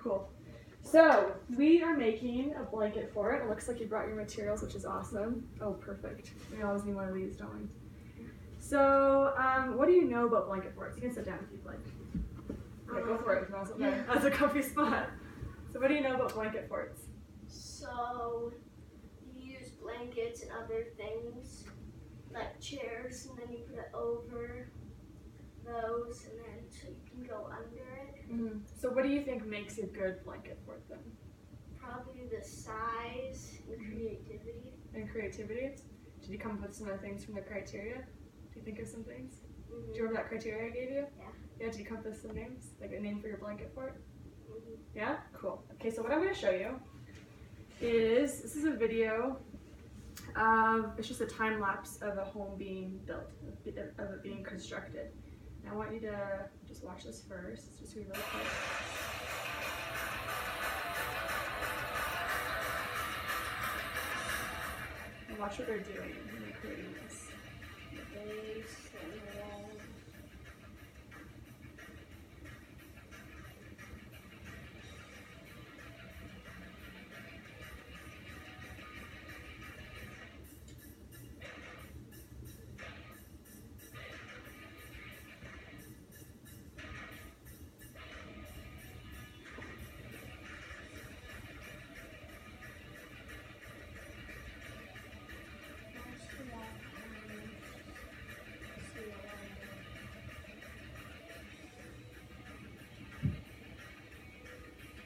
Cool. So we are making a blanket for it. It looks like you brought your materials, which is awesome. Oh, perfect. We always need one of these, don't we? So, what do you know about blanket forts? You can sit down if you'd like. Yeah, go for it. Yeah. That's a comfy spot. So, what do you know about blanket forts? So you use blankets and other things like chairs, and then you put it over those, and then so you can go under it. Mm-hmm. So, what do you think makes a good blanket fort then? Probably the size and creativity. And creativity? Did you come up with some other things from the criteria? Do you think of some things? Mm-hmm. Do you remember that criteria I gave you? Yeah. Yeah, did you come up with some names? Like a name for your blanket fort? Mm-hmm. Yeah? Cool. Okay, so what I'm going to show you is, this is a video of, it's just a time lapse of a home being built, of it being constructed. And I want you to just watch this first. It's just going to be really quick. And watch what they're doing when they're creating this. The base and the wall.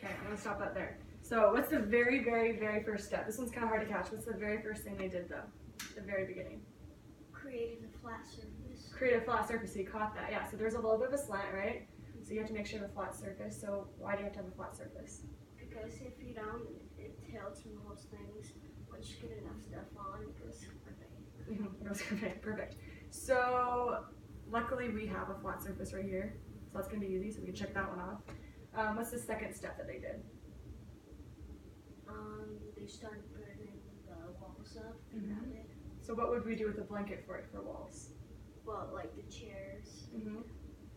Okay, I'm going to stop that there. So what's the very, very, very first step? This one's kind of hard to catch. What's the very first thing they did though? The very beginning. Created a flat surface. Create a flat surface, so you caught that. Yeah, so there's a little bit of a slant, right? So you have to make sure you have a flat surface. So why do you have to have a flat surface? Because if you don't, it tilts and holds things. Once you get enough stuff on, it goes perfect. Perfect. So luckily we have a flat surface right here. So that's going to be easy, so we can check that one off. What's the second step that they did? They started putting the walls up Mhm. around it. So what would we do with a blanket for it for walls? Well, like the chairs. So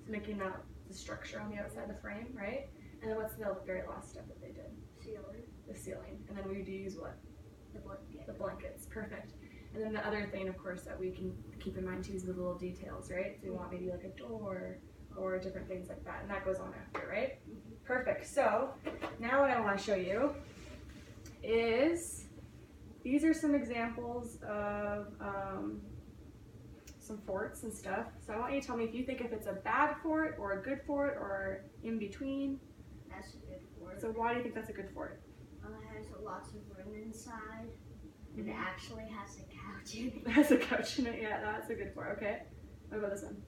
making that the structure on the outside of the frame, right? And then what's the very last step that they did? Ceiling. The ceiling. And then we would use what? The blanket. The blankets. Perfect. And then the other thing, of course, that we can keep in mind too is the little details, right? So we want maybe like a door or different things like that, and that goes on after, right? Perfect. So now what I want to show you is, these are some examples of some forts and stuff. So I want you to tell me if you think if it's a bad fort or a good fort or in between. That's a good fort. So why do you think that's a good fort? It has lots of room inside, and it actually has a couch in it. It has a couch in it. Yeah, that's a good fort. Okay. What about this one?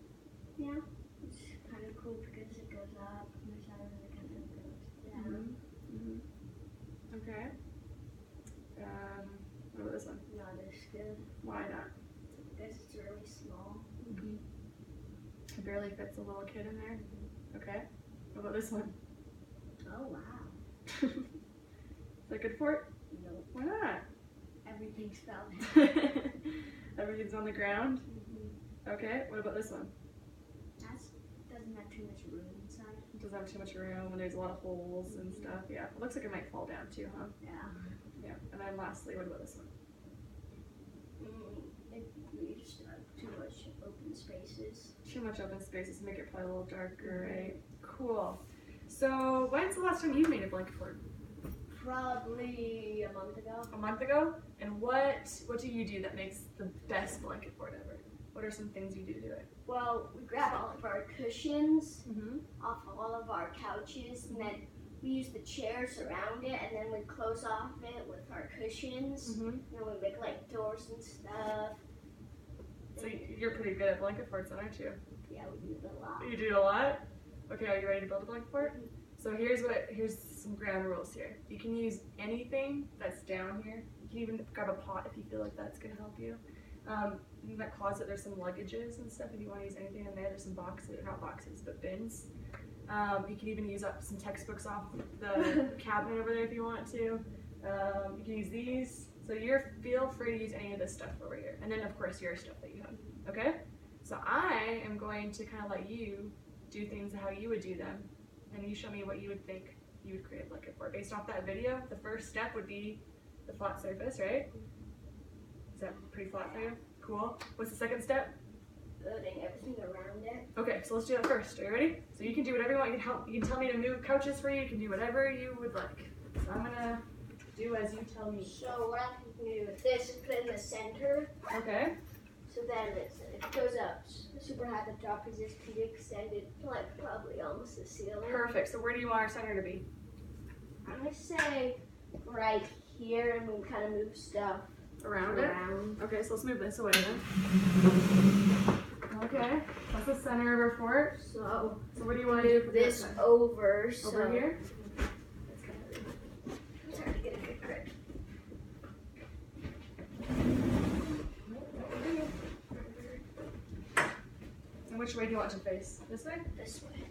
Yeah, it's kind of cool because it goes up, and there's other that kind of goes down. Okay. What about this one? Not as good Why not? because it's really small. It barely fits a little kid in there. Okay. What about this one? Oh wow. Is that good fort? Nope. Why not? Everything's fell down. Everything's on the ground. Okay. What about this one? That doesn't have too much room inside. It doesn't have too much room and there's a lot of holes and stuff. Yeah. It looks like it might fall down too, huh? Yeah. Yeah. And then lastly, what about this one? It leaves too much open spaces. Too much open spaces, make it probably a little darker, right? Cool. So when's the last time you made a blanket fort? Probably a month ago. A month ago? And what do you do that makes the best blanket fort ever? What are some things you do to do it? Well, we grab all of our cushions Mm-hmm. off of all of our couches, and then we use the chairs around it, and then we close off it with our cushions. Mm-hmm. And then we make like doors and stuff. So you're pretty good at blanket forts, aren't you? Yeah, we do it a lot. You do it a lot? Okay, are you ready to build a blanket fort? So here's some ground rules here. You can use anything that's down here. You can even grab a pot if you feel like that's gonna help you. In that closet there's some luggages and stuff if you want to use anything in there. There's some boxes, not boxes, but bins. You can even use up some textbooks off the cabinet over there if you want to. You can use these. So feel free to use any of this stuff over here. And then of course your stuff that you have, okay? So I am going to kind of let you do things how you would do them, and you show me what you would think you would create a blanket fort. Based off that video, the first step would be the flat surface, right? Is that pretty flat for you? Cool. What's the second step? Putting everything around it. Okay, so let's do that first. Are you ready? So you can do whatever you want. You can tell me to move couches for you. You can do whatever you would like. So I'm gonna do as you tell me. So what I can do with this is put it in the center. Okay. So then it goes up super high at the top because this can be extended like probably almost the ceiling. Perfect. So where do you want our center to be? I'm gonna say right here, and we kind of move stuff Around it? around. Okay, so let's move this away then. Okay, that's the center of our fort. So So what do you want to do move for the this outside? over. So Over here? It's hard to get a good grip. And which way do you want to face? This way? This way.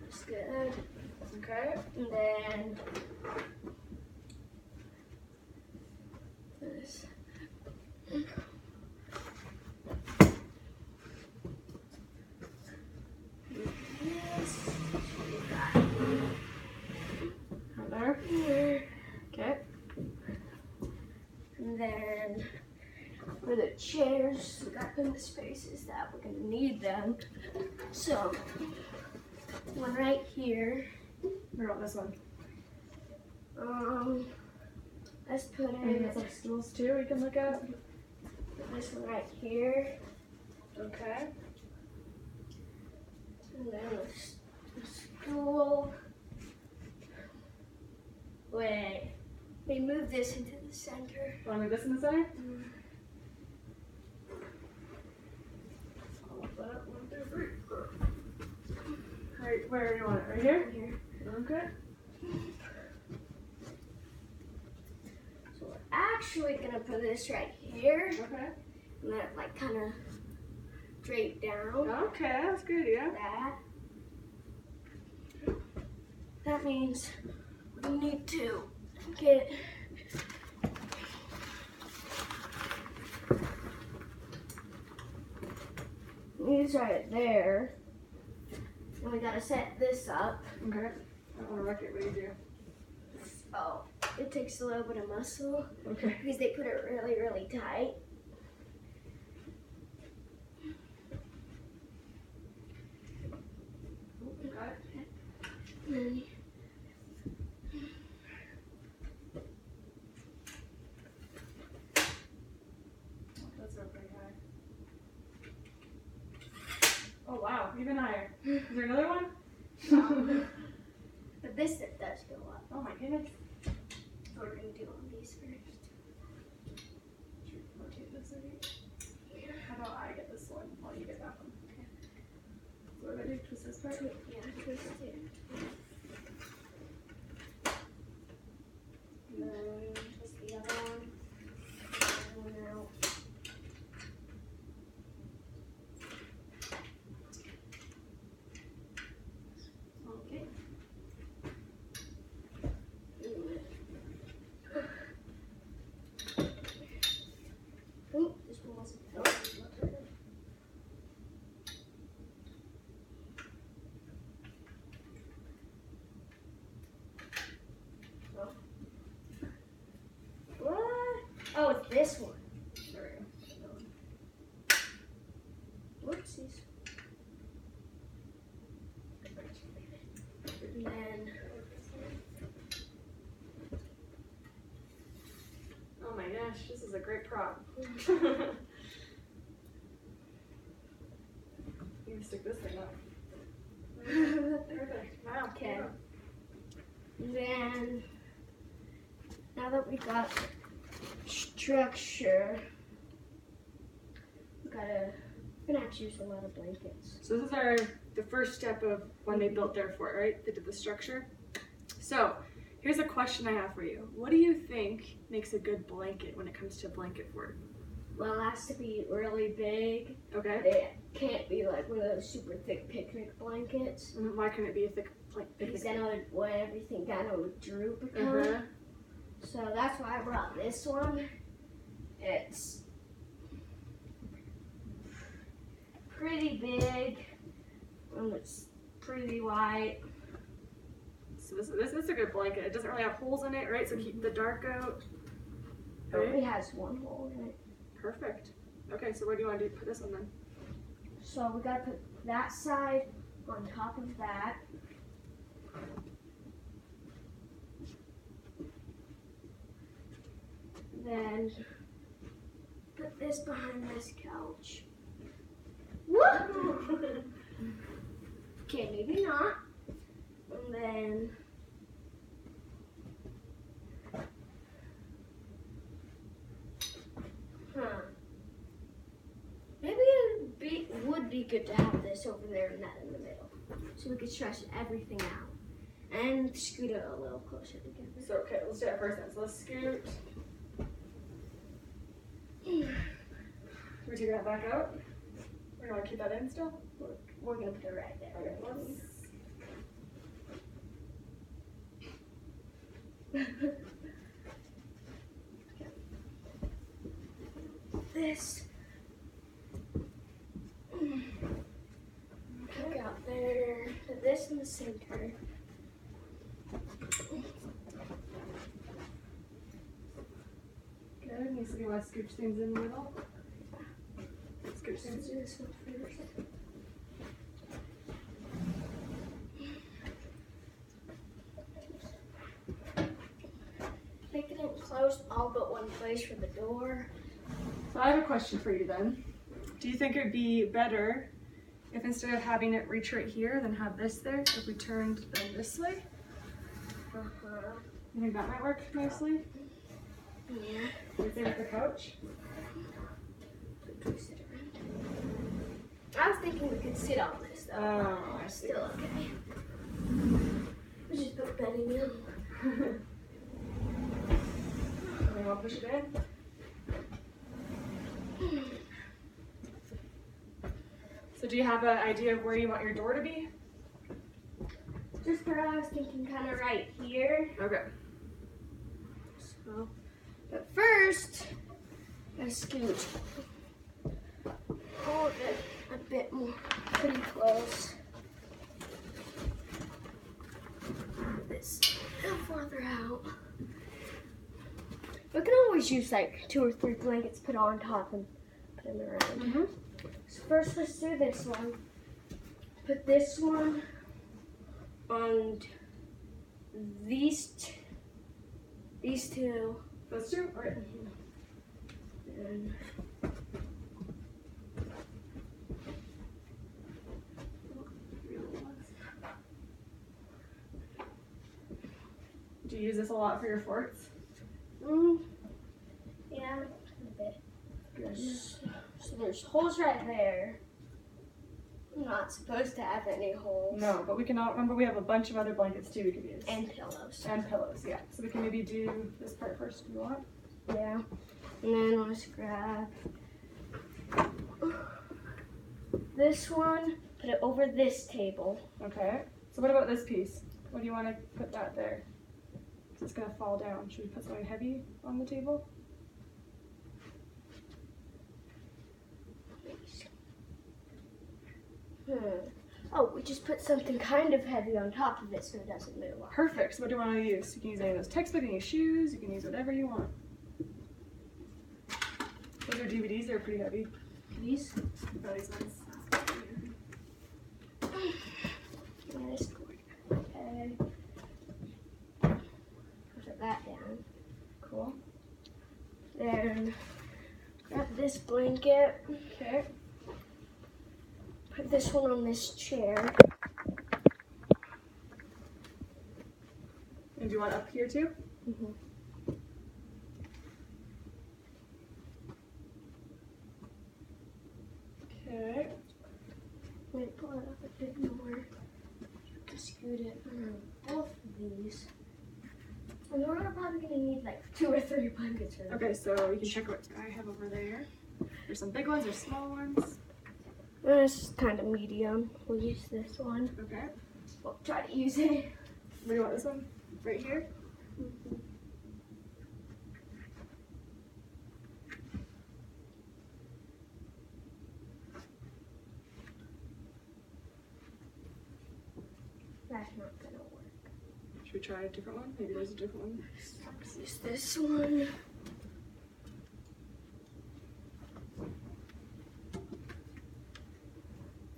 That's good. Okay. And then this. Right there. Okay. And then for the chairs, we got in the spaces that we're gonna need them. So one right here. What about this one? Let's put And in there's like stools too we can look at. this one right here. Okay. And then a stool. Wait, we move this into the center. Want to move this in the center? One, two, three. Right, where do you want it? Right here? Here. Okay. So we're actually gonna put this right here, Okay. and then like kind of drape down. Okay, that's a good idea. That means we need to get these right there, and we gotta set this up. Okay. I don't want to wreck it, what do you do? Oh, it takes a little bit of muscle Okay. because they put it really, really tight. Got it. And then That's up pretty high. Oh wow, even higher. Is there another one? but this does go up. Oh my goodness. So we're gonna do on these first. Should we rotate this maybe? How about I get this one while you get that one? Okay. So what do I do? Twist this part? Yeah, twist it. And then twist the other one. And one out. Okay. Oh, this one wasn't filled. What? Oh, it's this one. There Whoopsies. And then Oh my gosh, this is a great prop. You can stick this thing up. Perfect. Wow. Okay. Then, now that we got structure, we're gonna have to use a lot of blankets. So this is the first step of when they built their fort, right? They did the structure. So here's a question I have for you. What do you think makes a good blanket when it comes to a blanket fort? Well, it has to be really big. Okay. It can't be like one of those super thick picnic blankets. Why couldn't it be a thick Because then everything kind of would droop. Uh-huh. So that's why I brought this one. It's pretty big and it's pretty white. So this is a good blanket. It doesn't really have holes in it, right? So keep the dark out. It only has one hole in it. Perfect. Okay, so where do you want to put this one then? So we gotta put that side on top of that. Then put this behind this couch. Woo! Okay, maybe not. And then maybe it would be good to have this over there and that in the middle, so we could stretch everything out and scoot it a little closer together. So okay, let's do that first then. So let's scoot. Can we take that back out? Or do you want to keep that in still? We're gonna put it right there. Okay, let's. This. Look out there. Put this in the center. Good. You see why scooch things in the middle? Scooch Let's things. do this one first. Making it close all but one place for the door. So I have a question for you then. Do you think it would be better if instead of having it reach right here, then have this there, if we turned them this way? You think that might work nicely? Yeah. What do you think with the couch? Twist it around. I was thinking we could sit on this though. Oh, I see. Still okay. We just put bedding in. You want to push it in? So do you have an idea of where you want your door to be? Just where I was thinking, kind of right here. Okay. So, but first, I scoot all of it a bit more, pretty close. This a little farther out. We can always use like 2 or 3 blankets put on top and put them around. So first, let's do this one. Put this one on these two. Those two? Okay. And Do you use this a lot for your forts? yeah, a bit. So there's holes right there. I'm not supposed to have any holes. No, but we can all remember we have a bunch of other blankets too we could use. And pillows. And pillows, yeah. So we can maybe do this part first if you want. Yeah. And then let's grab this one, put it over this table. Okay. So what about this piece? What do you want to put that there? It's gonna fall down. Should we put something heavy on the table? Oh, we just put something kind of heavy on top of it so it doesn't move. Perfect. So what do you want to use? You can use any of those textbooks, any shoes. You can use whatever you want. Those are DVDs. They're pretty heavy. These? Oh, these ones. Nice. Okay. Put that down. Cool. Then grab this blanket. Okay. Put this one on this chair. And do you want up here too? Okay. Let me pull it up a bit more to scoot it around both of these. And we're probably going to need like 2 or 3 blankets for this. Okay, so you can check what I have over there. There's some big ones, there's small ones. This is kind of medium. We'll use this one. Okay. We'll try to use it. Where do you want this one? Right here? That's not gonna work. Should we try a different one? Maybe there's a different one. Use this one.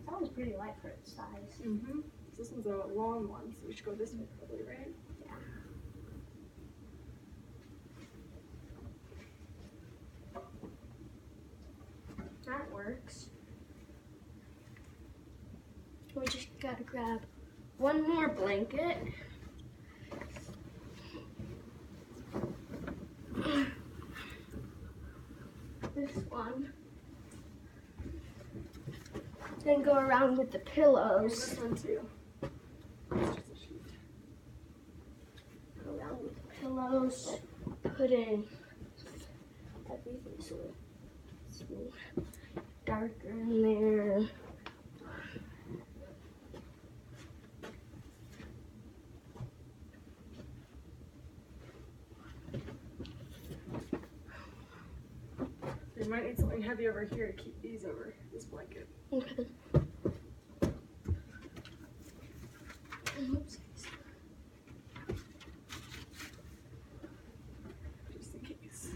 That one's pretty light for its size. Mm-hmm. This one's a long one, so we should go this way probably, right? Yeah. That works. We just gotta grab one more blanket. This one. Then go around with the pillows. This one too. It's just a sheet. Go around with the pillows. Put in everything so it's darker in there. You might need something heavy over here to keep these over this blanket. Okay. Oops. Just in case.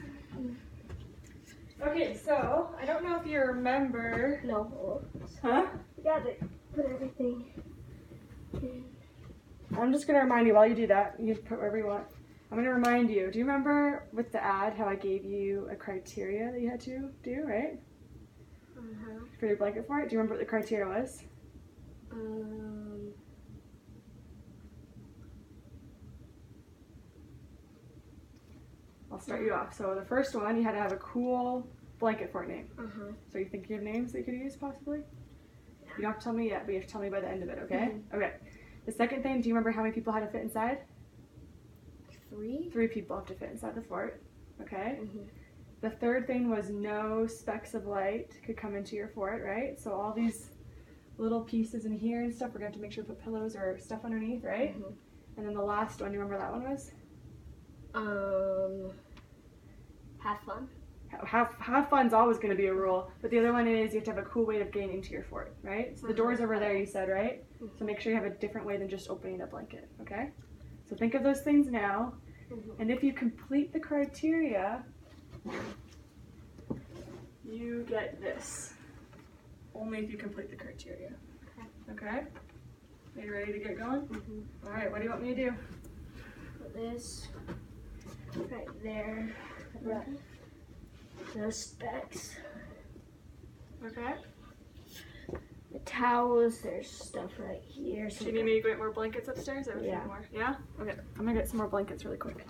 Okay, so I don't know if you remember. No. Huh? You gotta put everything in. I'm just gonna remind you while you do that. You can put wherever you want. I'm gonna remind you. Do you remember with the ad how I gave you a criteria that you had to do, right? For your blanket fort? Do you remember what the criteria was? I'll start you off. So the first one, you had to have a cool blanket fort name. So you think you have names that you could use possibly? Yeah. You don't have to tell me yet, but you have to tell me by the end of it, okay? Okay. The second thing, do you remember how many people had to fit inside? 3? 3 people have to fit inside the fort, okay? The third thing was no specks of light could come into your fort, right? So all these little pieces in here and stuff, we're gonna have to make sure to put pillows or stuff underneath, right? And then the last one, you remember that one was? Have fun. Have fun's always gonna be a rule, but the other one is you have to have a cool way of getting into your fort, right? So the door's over there, you said, right? So make sure you have a different way than just opening the blanket, okay? So think of those things now, and if you complete the criteria, you get this. Only if you complete the criteria. Okay? Are you ready to get going? Alright, what do you want me to do? Put this right there. No specs. Okay. The towels, there's stuff right here. So Do you need me to get more blankets upstairs? I have a few Yeah. more. Yeah? Okay. I'm gonna get some more blankets really quick.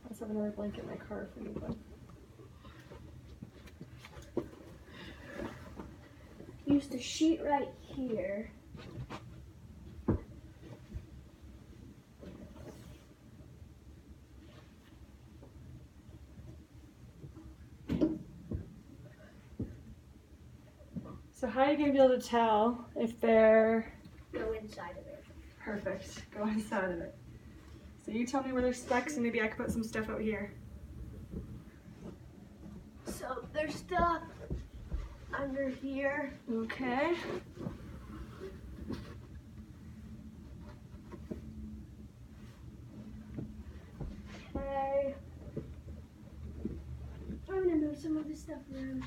Let's have another blanket in my car if we need one. use the sheet right here. So how are you gonna be able to tell if they're Go inside of it. perfect? Go inside of it. So you tell me where there's specks and maybe I can put some stuff out here. So there's stuff under here. Okay. Okay. I'm gonna move some of this stuff around.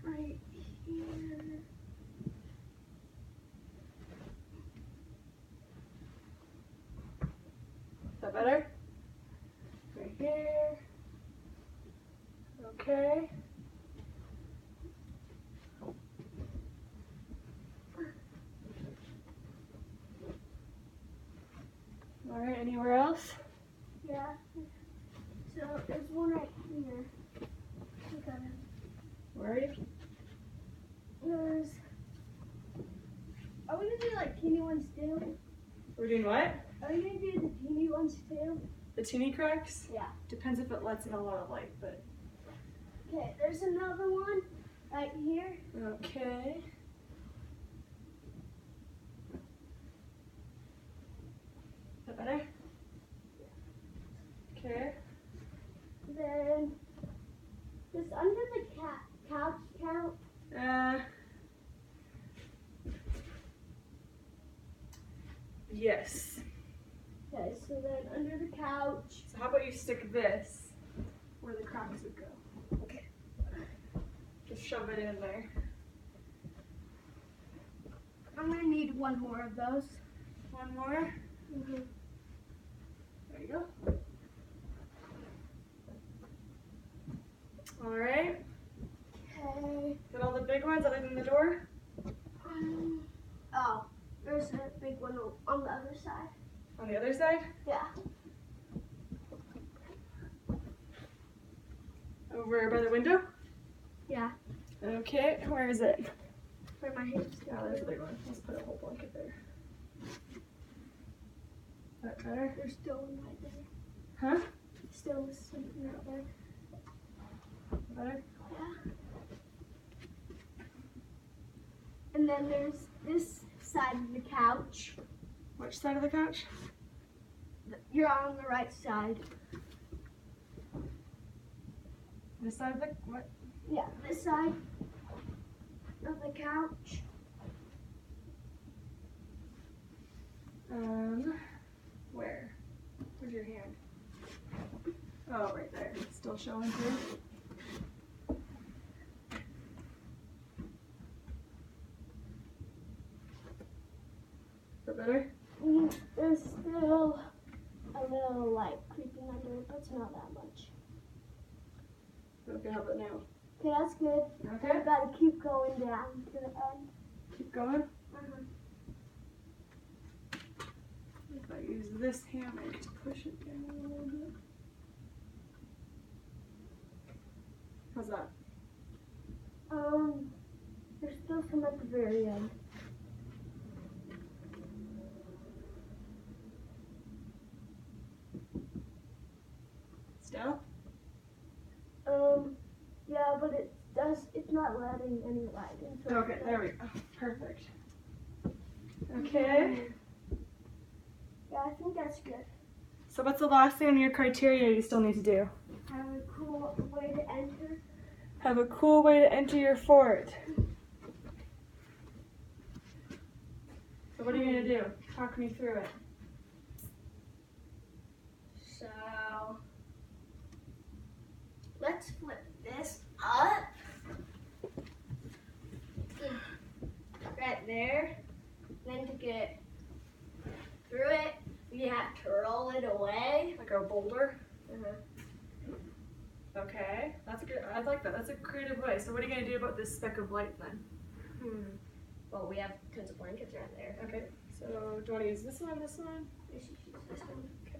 Right here. Is that better? Right here. Okay. All right, anywhere else? Yeah. So there's one right here. We gotta Where are you? There's. Are we gonna do like teeny ones too? We're doing what? Are we gonna do the teeny ones too? The teeny cracks? Yeah. Depends if it lets in a lot of light, but. Okay, there's another one right here. Okay. Is that better? Okay. Then just under the couch count. Yes. Okay, so then under the couch. So how about you stick this where the cracks would go? Okay. Just shove it in there. I'm gonna need one more of those. One more. Mm-hmm. There you go. All right. Okay. Got all the big ones other than the door? Oh, there's a big one on the other side. On the other side? Yeah. Over by the window? Yeah. Okay, where is it? Where my hands Oh, there's a big one. Let's put a whole blanket there. Is that better? There's still one right there. Huh? Still something right there. Better? Yeah. And then there's this side of the couch. Which side of the couch? You're on the right side. This side of the what? Yeah, this side of the couch. Where? Where's your hand? Oh, right there. Still showing through. Is that better? There's still a little light creeping under it, but it's not that much. Okay, how about now? Okay, that's good. Okay. I gotta keep going down to the end. Keep going. Uh-huh. If I use this hammock to push it down a little bit. How's that? There's still some at the very end. Still? Yeah, but it's not letting any light in. So Okay, there we go. Perfect. Okay. Yeah, I think that's good. So what's the last thing on your criteria you still need to do? Have a cool way to enter. Have a cool way to enter your fort. So what are you going to do? Talk me through it. So, let's flip this up. Right there. Then to get through it, we have to roll it away. Like a boulder? Uh-huh. Okay, that's good. I like that. That's a creative way. So what are you going to do about this speck of light then? Well, we have tons of blankets right there. Okay, so do you want to use this one, this one? We should use this one. Okay.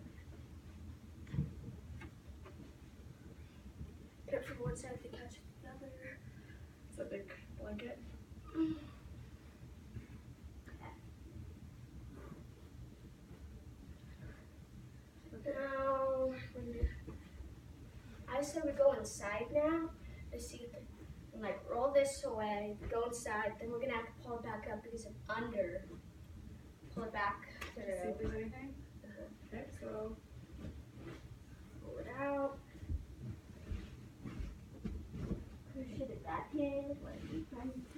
Put it from one side of the couch to the other. It's a big blanket. Now, I said we go inside now. Let's see, and like roll this away, go inside. Then we're gonna have to pull it back up because it's under. Pull it back. To see if there's anything. Okay, so Pull it out. Push it back in. Let it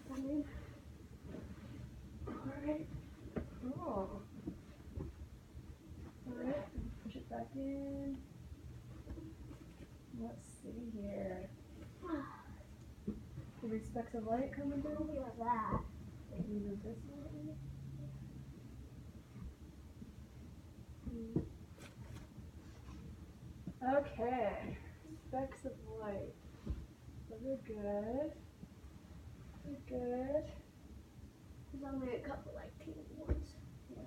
come in. alright. Cool. Alright, push it back in. Let's see here. The big specks of light coming through? Look at that. Maybe move this one. Okay, specks of light. Those are good. They're good. There's only a couple like teeny ones. Yeah.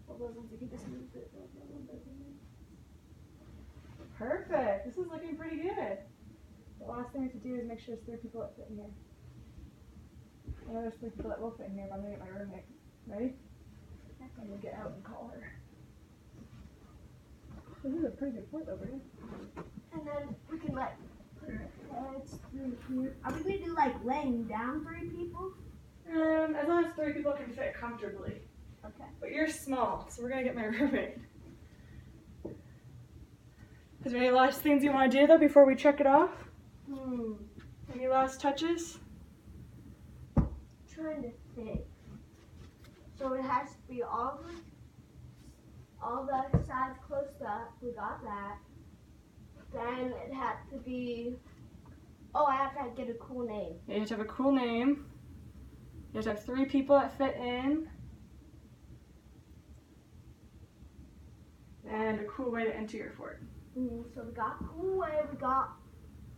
Well, those ones you can just move it. Perfect. This is looking pretty good. The last thing we have to do is make sure there's 3 people that fit in here. I know there's 3 people that will fit in here, but I'm gonna get my roommate. Ready? I'm gonna get out and call her. This is a pretty good fort over here. And then we can like put our heads through here. Are we gonna do like laying down 3 people? As long as 3 people can fit comfortably. Okay. But you're small, so we're gonna get my roommate. Is there any last things you want to do though before we check it off? Any last touches? Trying to think. So it has to be all the sides closed up. We got that. Then it had to be. Oh, I have to get a cool name. Yeah, you have to have a cool name. You have to have 3 people that fit in. And a cool way to enter your fort. So we got cool way. We got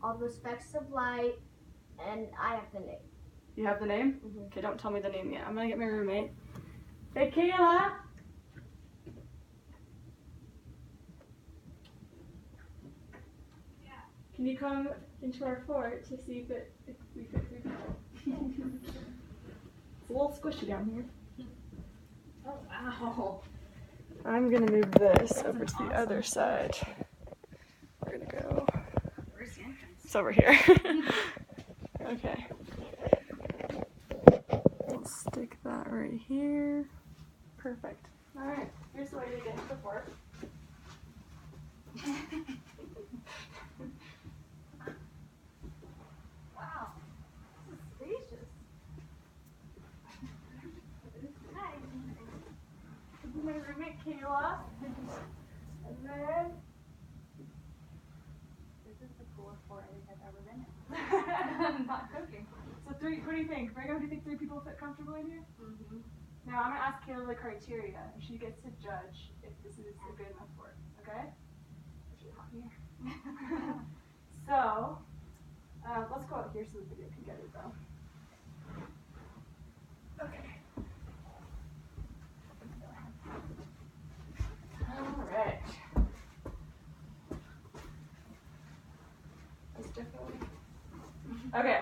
all the specks of light, and I have the name. You have the name? Mhm. Okay, don't tell me the name yet. I'm gonna get my roommate. Hey, Kayla! Yeah. Can you come into our fort to see if we fit 3 people? It's a little squishy down here. Oh wow. I'm gonna move this over to the other side. We're gonna go. Where's the entrance? It's over here. Okay. We'll stick that right here. Perfect. Alright, here's the way to get into the fort. Wow. This is spacious. Hi. This is my roommate Kayla. And then This is the coolest fort I think I've ever been in. I'm not joking. So 3, what do you think? Brigham, do you think 3 people fit comfortably in here? Now I'm gonna ask Kayla the criteria, and she gets to judge if this is a good enough fort. Okay? It's really hot in here. So, let's go out here so the video can get it though. Okay. Alright. That's definitely. Okay.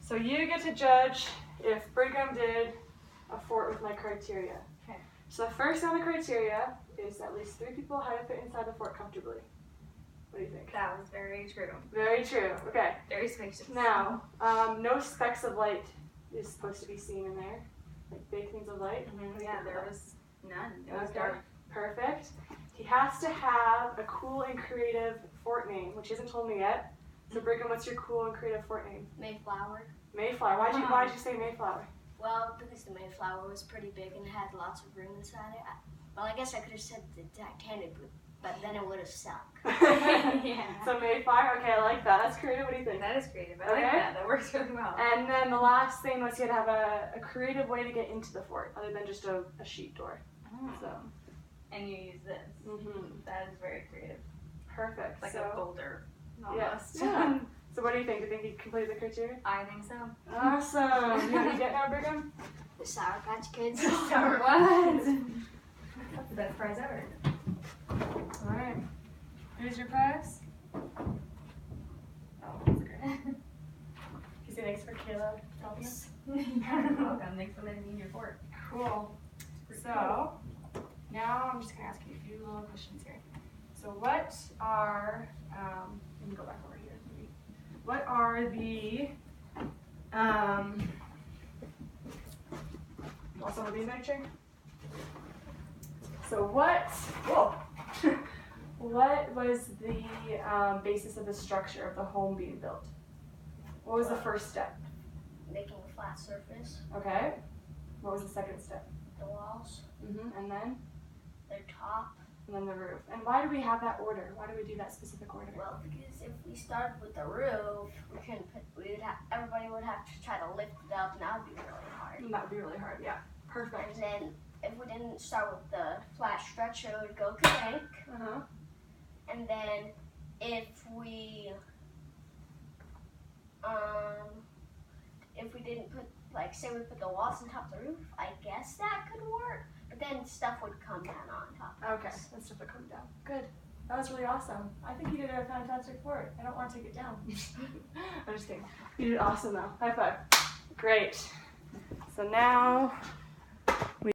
So you get to judge if Brigham did a fort with my criteria. Okay. So the first on the criteria is at least 3 people how to fit inside the fort comfortably. What do you think? That was very true. Very true. Okay. Very spacious. Now, no specks of light is supposed to be seen in there, like big things of light. Yeah, there was none. It was Okay. dark. Perfect. He has to have a cool and creative fort name, which he hasn't told me yet. So Brigham, what's your cool and creative fort name? Mayflower. Mayflower. Why'd you say Mayflower? Well, because the Mayflower was pretty big and had lots of room inside it. Well, I guess I could have said the Titanic, but then it would have sunk. Yeah. So Mayflower. Okay, I like that. That's creative. What do you think? That is creative. I Okay. like that. That works really well. And then the last thing was you had to have a creative way to get into the fort, other than just a sheet door. Oh. So. And you use this. That is very creative. Perfect. Like so, a boulder. Yes. Almost. Yeah. So what do you think? Do you think you completed the criteria? I think so. Awesome. You know what you get now, Brigham? The Sour Patch Kids. Sour What? That's the best prize ever. Alright. Here's your prize. Oh, that's great. Can you say thanks for Kayla helping us? You're welcome. Thanks for letting me in your fort. Cool. So, now I'm just going to ask you a few little questions here. So what are, let me go back over here. Maybe. What are the, also the picture? So whoa, what was the basis of the structure of the home being built? What was the first step? Making a flat surface. Okay. What was the second step? The walls. And then? Their top. And then the roof. And why do we have that order? Why do we do that specific order? Well, because if we started with the roof, everybody would have to try to lift it up, and that would be really hard. That would be really hard, yeah. Perfect. And then if we didn't start with the flat structure, it would go clank. Uh-huh. And then if we didn't put, like, say we put the walls on top of the roof, I guess that could work. But then stuff would come down on top of Okay, us. that stuff would come down. Good. That was really awesome. I think you did a fantastic fort. I don't want to take it down. I'm just kidding. You did awesome though. High five. Great. So now